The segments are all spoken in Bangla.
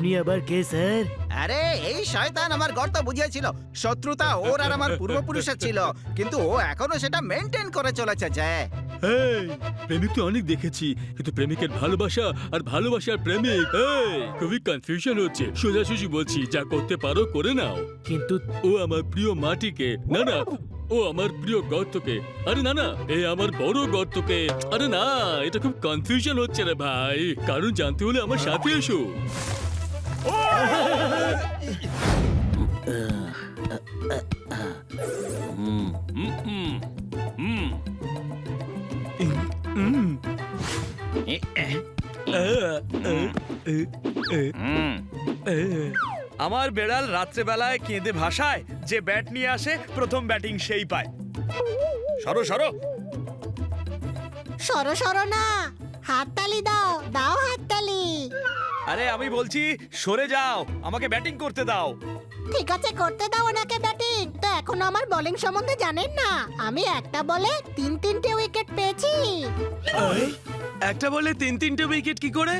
আপনি আবার কে স্যার? আরে এই শয়তান আমার গর্ত বুঝিয়েছিল। শত্রুতা ওর আর আমার পূর্বপুরুষের ছিল, কিন্তু ও এখনো সেটা মেনটেন করে চলেছে। যে এই, প্রেমিক তো অনেক দেখেছি, কিন্তু প্রেমিকের ভালোবাসা আর ভালোবাসার প্রেমিক, এই, খুবই কনফিউশন হচ্ছে। সোজাসুজি বলছি, যা করতে পারো করে নাও। কিন্তু ও আমার প্রিয় মাটিকে, না না, ও আমার প্রিয় গর্তকে, আরে না না, এই আমার বড় গর্তকে, আরে না, এটা খুব কনফিউশন হচ্ছে রে ভাই। কারণ জানতে হলে আমার সাথে এসো। আমার বেড়াল রাত্রেবেলায় কেঁদে ভাসায়, যে ব্যাট নিয়ে আসে প্রথম ব্যাটিং সেই পায়। সরো সরো। সরো সরো না, হাততালি দাও, দাও হাততালি। আরে আমি বলছি সরে যাও, আমাকে ব্যাটিং করতে দাও। ঠিক আছে, করতে দাও ওনাকে ব্যাটিং। তো এখনো আমার বোলিং সম্বন্ধে জানেন না। আমি একটা বলে তিনটে উইকেট পেয়েছি। একটা বলে তিনটে উইকেট কি করে?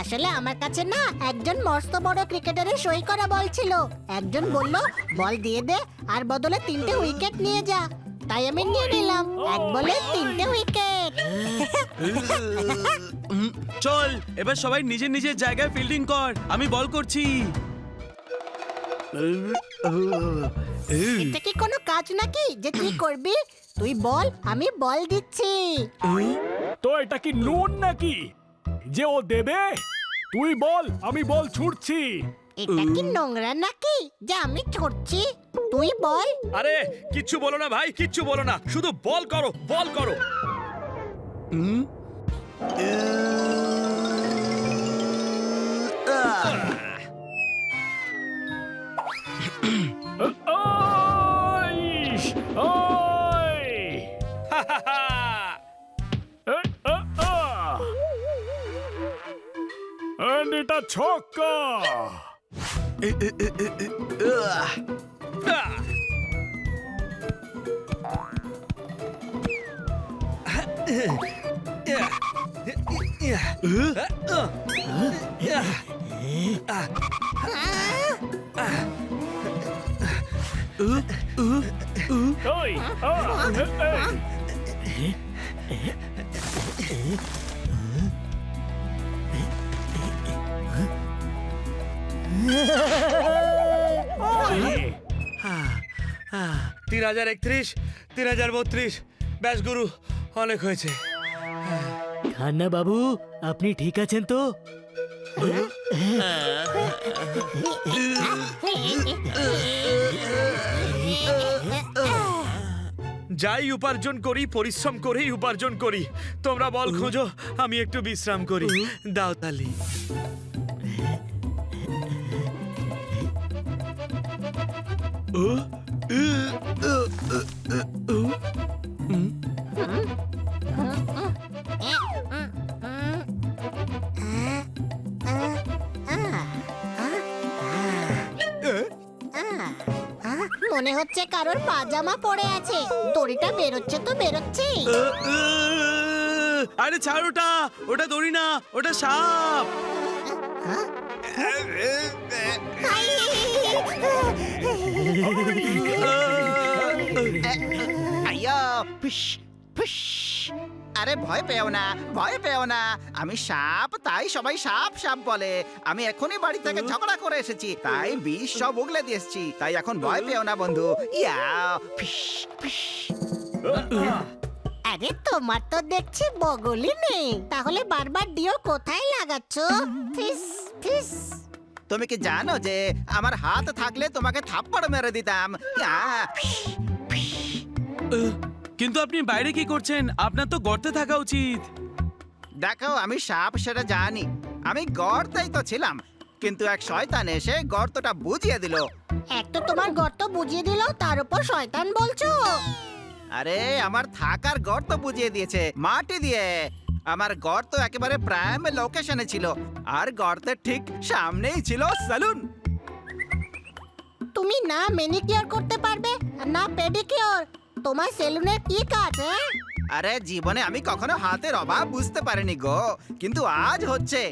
আসলে আমার কাছে না একজন মস্ত বড় ক্রিকেটারের সই করা বল ছিল। একজন বলল বল দিয়ে দে আর বদলে 3টে উইকেট নিয়ে যা। তাই আমি নিয়ে নিলাম, এক বলে 3টে উইকেট। চল এবার সবাই নিজের নিজের জায়গায় ফিল্ডিং কর, আমি বল করছি। এটা কি কোনো কাজ নাকি যে তুই করবি? তুই বল, আমি বল দিচ্ছি। তো এটা কি নুন নাকি যে ও দেবে? তুই বল, আমি বল ছুটছি। এটা কি নোংরা নাকি যে আমি ছড়ছি? তুই বল। আরে কিচ্ছু বলো না ভাই, কিচ্ছু বলো না, শুধু বল করো, বল করো। ওই ওই and এটা ছক্কা। ওই এই 3031, 3032, ব্যাস গুরু, অনেক হয়েছে। খান্না বাবু, আপনি ঠিক আছেন তো? যাই উপার্জন করি, পরিশ্রম করেই উপার্জন করি। তোমরা বল খোঁজো, আমি একটু বিশ্রাম করি। দাও তালি। মনে হচ্ছে কারোর পাজামা পড়ে আছে। দড়িটা বেরোচ্ছে তো বেরোচ্ছে। আরে ছাড় ওটা, ওটা দড়ি না, ওটা সাপ। আইয়া ফিশ ফিশ। আরে ভয় পেও না, ভয় পেও না, আমি সাপ, তাই সবাই সাপ সাপ বলে। আমি এখনই বাড়ি থেকে ঝগড়া করে এসেছি, তাই বিষ সব উগলে দিয়ে এসেছি। তাই এখন ভয় পেও না বন্ধু। ইয়া ফিশ ফিশ। আরে তোমার তো দেখছি বগলই নেই, তাহলে বারবার ডিও কোথায় লাগাচ্ছ? ফিস ফিস। তুমি কি জানো যে আমার হাত থাকলে তোমাকে থাপ্পড় মেরে দিতাম? ইয়া ফিশ ফিশ। কিন্তু আপনি বাইরে কি করছেন? আপনার তো গর্তে থাকা উচিত। দেখো, আমি সাপ সেটা জানি, আমি গর্তেই তো ছিলাম, কিন্তু এক শয়তান এসে গর্তটা বুঝিয়ে দিল। এক তো তোমার গর্ত বুঝিয়ে দিল, তার উপর শয়তান বলছো? আরে আমার থাকার গর্ত বুঝিয়ে দিয়েছে মাটি দিয়ে। আমার গর্ত একেবারে প্রাইম লোকেশনে ছিল, আর গর্তের ঠিক সামনেই ছিল সেলুন। তুমি না ম্যানিকিওর করতে পারবে আর না পেডিকিওর, তোমার সেলুনের কি কাজ? হ্যাঁ, আরে জীবনে আমি কখনো হাতের অভাব বুঝতে পারিনি গো, কিন্তু আজ হচ্ছে।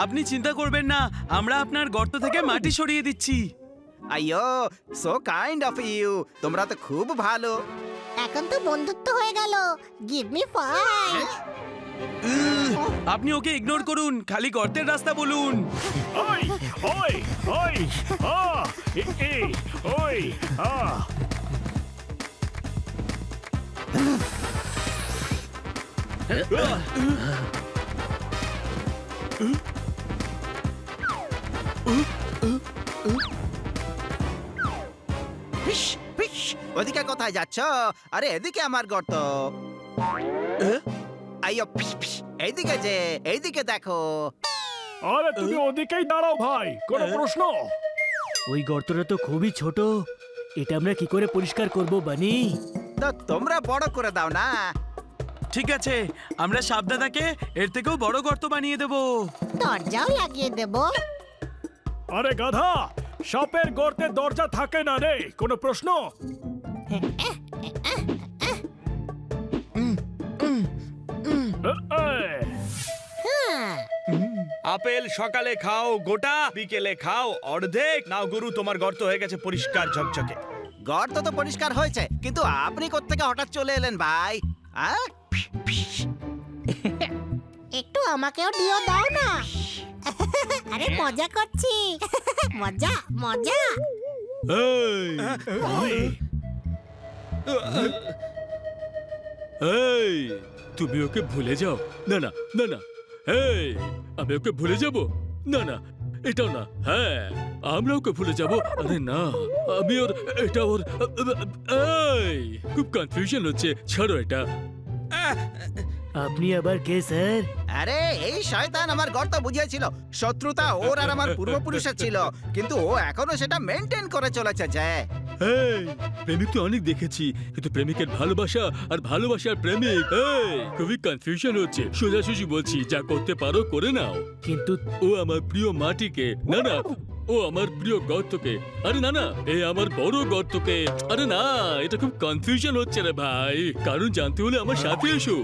আপনি চিন্তা করবেন না, আমরা আপনার গর্ত থেকে মাটি সরিয়ে দিচ্ছি। আইয়ো, সো কাইন্ড অফ ইউ। তোমরা তো খুব ভালো। এখন তো বন্ধুত্ব হয়ে গেল। Give me 5। আপনি ওকে ইগনোর করুন, খালি গর্তের রাস্তা বলুন। ওই ওই ওই আ এ এ ওই আ পিস পিস, ওদিকে কোথায় যাচ্ছ? আরে এদিকে আমার গর্ত। আইয়ো পিস পিস, এইদিকে যে, এইদিকে দেখো। আরে তুমি ওদিকেই দাঁড়াও ভাই, কোনো প্রশ্ন? ওই গর্তটা তো খুবই ছোট, এটা আমরা কি করে পরিষ্কার করব বানি? তো তোমরা বড় করে দাও না। ঠিক আছে, আমরা সাবধানাকে এর থেকেও বড় গর্ত বানিয়ে দেব। দরজাও লাগিয়ে দেব। আরে গাধা, সাপের গর্তে দরজা থাকে না রে, কোনো প্রশ্ন? হ্যাঁ, আপেল সকালে খাও গোটা, বিকেলে খাও অর্ধেক। নাও গুরু, তোমার গর্ত হয়ে গেছে পরিষ্কার ঝকঝকে। গর্ত তো পরিষ্কার হয়েছে, কিন্তু আপনি কোত্থেকে হঠাৎ চলে এলেন ভাই? Piece, piece. একটু আমাকেও দিও, দাও না। আরে মজা করছি। মজা মজা। এই, এই, তুমি ওকে ভুলে যাও। না না না না, এই, আমি ওকে ভুলে যাব? না না, এটাও না। হ্যাঁ, আমরা ওকে ভুলে যাব। আরে না, আমি ওর, এটা ওর। এই, খুব কনফিউশন হচ্ছে, ছাড়ো এটা। আপনি আবার কে স্যার? আরে এই শয়তান আমার গর্ত বুঝিয়েছিল। শত্রুতা ওর আর আমার পূর্বপুরুষের ছিল, কিন্তু ও এখনো সেটা মেনটেন করে চলেছে যে। এই, প্রেমিক তো অনেক দেখেছি, কিন্তু প্রেমিকের ভালোবাসা আর ভালোবাসার প্রেমিক, এই, খুবই কনফিউশন হচ্ছে। সোজাসুজি বলছি, যা করতে পারো করে নাও। কিন্তু ও আমার প্রিয় মাটিকে, না না, ও আমার প্রিয় গর্তকে, আরে না না, এই আমার বড় গর্তকে, আরে না, এটা খুব কনফিউশন হচ্ছে রে ভাই। কারণ জানতে হলে আমার সাথে এসো।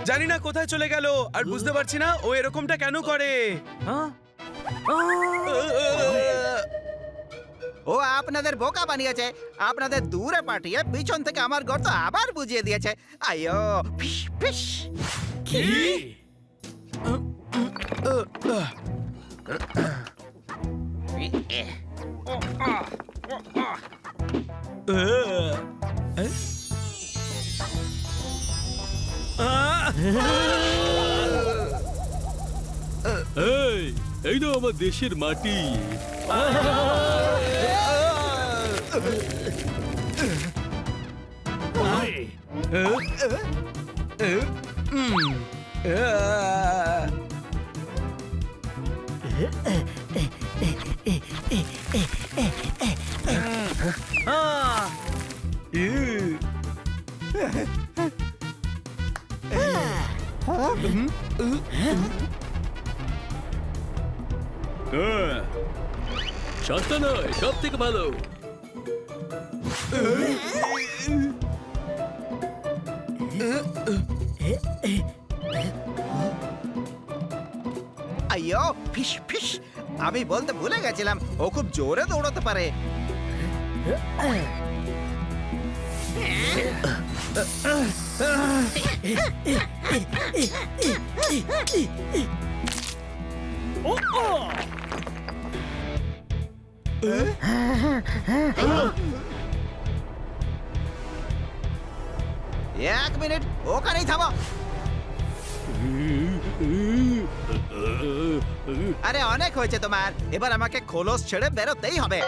জানি না কোথায় চলে গেল, আর বুঝতে পারছি না ও এরকমটা কেন করে। হ্যাঁ? ও আপনাদের বোকা বানিয়েছে, আপনাদের দূরে পাঠিয়ে পিছন থেকে আমার গর্ত আবার বুঝিয়ে দিয়েছে। আইয়ো ফিস ফিস। কি? এই, এই না আমার দেশের মাটি। ওই, সস্তা নয়, সব থেকে ভালো। আইয়ো ফিস ফিস, আমি বলতে ভুলে গেছিলাম, ও খুব জোরে দৌড়াতে পারে। ও ও, 1 মিনিট, ওখানেই থামো। আরে অনেক হয়েছে তোমার, এবার আমাকে খোলস ছেড়ে বেরোতেই হবে।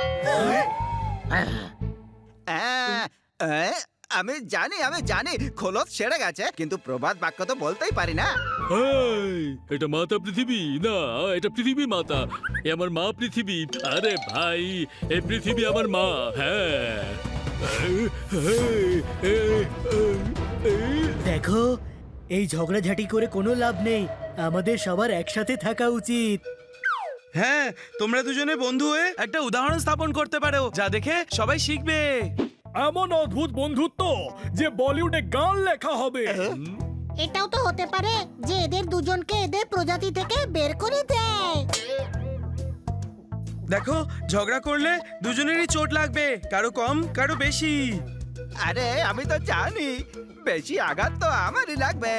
আমি জানি খোলস ছেড়ে গেছে, কিন্তু প্রবাদ বাক্য তো বলতেই পারি না। এই, এটা মাতা পৃথিবী না, এটা পৃথিবী মাতা। এ আমার মা পৃথিবী। আরে ভাই, এই পৃথিবী আমার মা। হ্যাঁ, দেখো, এই ঝগড়াঝাটি করে কোনো লাভ নেই, আমাদের সবার একসাথে থাকা উচিত। হ্যাঁ, তোমরা দুজনে বন্ধু হয়ে একটা উদাহরণ স্থাপন করতে পারো, যা দেখে সবাই শিখবে। এমন অদ্ভুত বন্ধুত্ব যে বলিউডে গান লেখা হবে। এটাও তো হতে পারে যে এদের দুজনকে এদের প্রজাতি থেকে বের করে দেয়। দেখো, ঝগড়া করলে দুজনেরই চোট লাগবে, কারো কম কারো বেশি। আরে আমি তো জানি বেশি আঘাত তো আমারই লাগবে,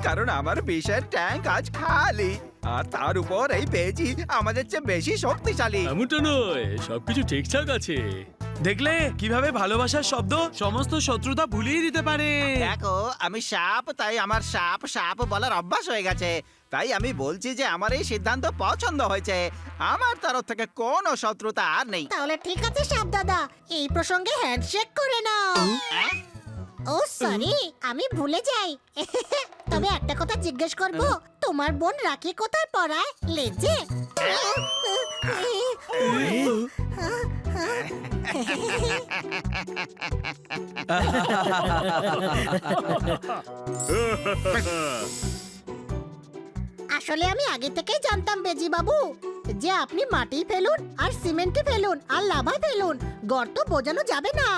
কারণ আমার বিষের ট্যাঙ্ক আজ খালি, আর তার উপর এই বেজি আমাদের চেয়ে বেশি শক্তিশালী। এমনটা নয়, সবকিছু ঠিকঠাক আছে। দেখলে কিভাবে ভালোবাসার শব্দ সমস্ত শত্রুতা ভুলিয়ে দিতে পারে। দেখো আমি সাপ, তাই আমার সাপ সাপ বলার অভ্যাস হয়ে গেছে। তাই আমি বলছি যে আমার এই সিদ্ধান্ত পছন্দ হয়েছে। আমার তরফ থেকে কোনো শত্রুতা আর নেই। তাহলে ঠিক আছে সাপ দাদা, এই প্রসঙ্গে হ্যান্ডশেক করে নাও। ও সরি, আমি ভুলে যাই। তবে একটা কথা জিজ্ঞেস করব, তোমার বোন রাখি কোথায় পড়ায়? লেজে? আসলে আমি আগে থেকেই জানতাম বেজি বাবু যে আপনি মাটি ফেলুন আর সিমেন্টে ফেলুন আর লাভা ফেলুন, গর্ত বোঝানো যাবে না।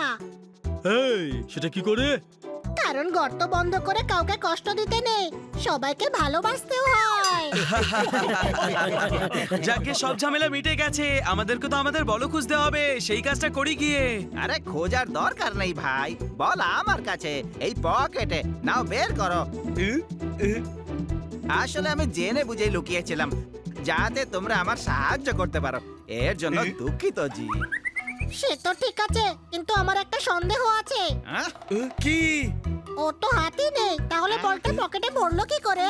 এই, সেটা কি করে? কারণ গর্ত বন্ধ করে কাউকে কষ্ট দিতে নেই, সবাইকে ভালোবাসতেও হয়। যাকে সব ঝামেলা মিটে গেছে, আমাদেরকে তো আমাদের বল খুঁজতে হবে, সেই কাজটা করি গিয়ে। আরে খোঁজার দরকার নেই ভাই, বল আমার কাছে এই পকেটে, নাও বের করো। আসলে আমি জেনে বুঝেই লুকিয়েছিলাম যাতে তোমরা আমার সাহায্য করতে পারো, এর জন্য দুঃখিত জি। সে তো ঠিক আছে, কিন্তু আমার একটা সন্দেহ আছে। হ্যাঁ? কি? ও তো হাতই নেই, তাহলে বলটা পকেটে ভরলো কি করে?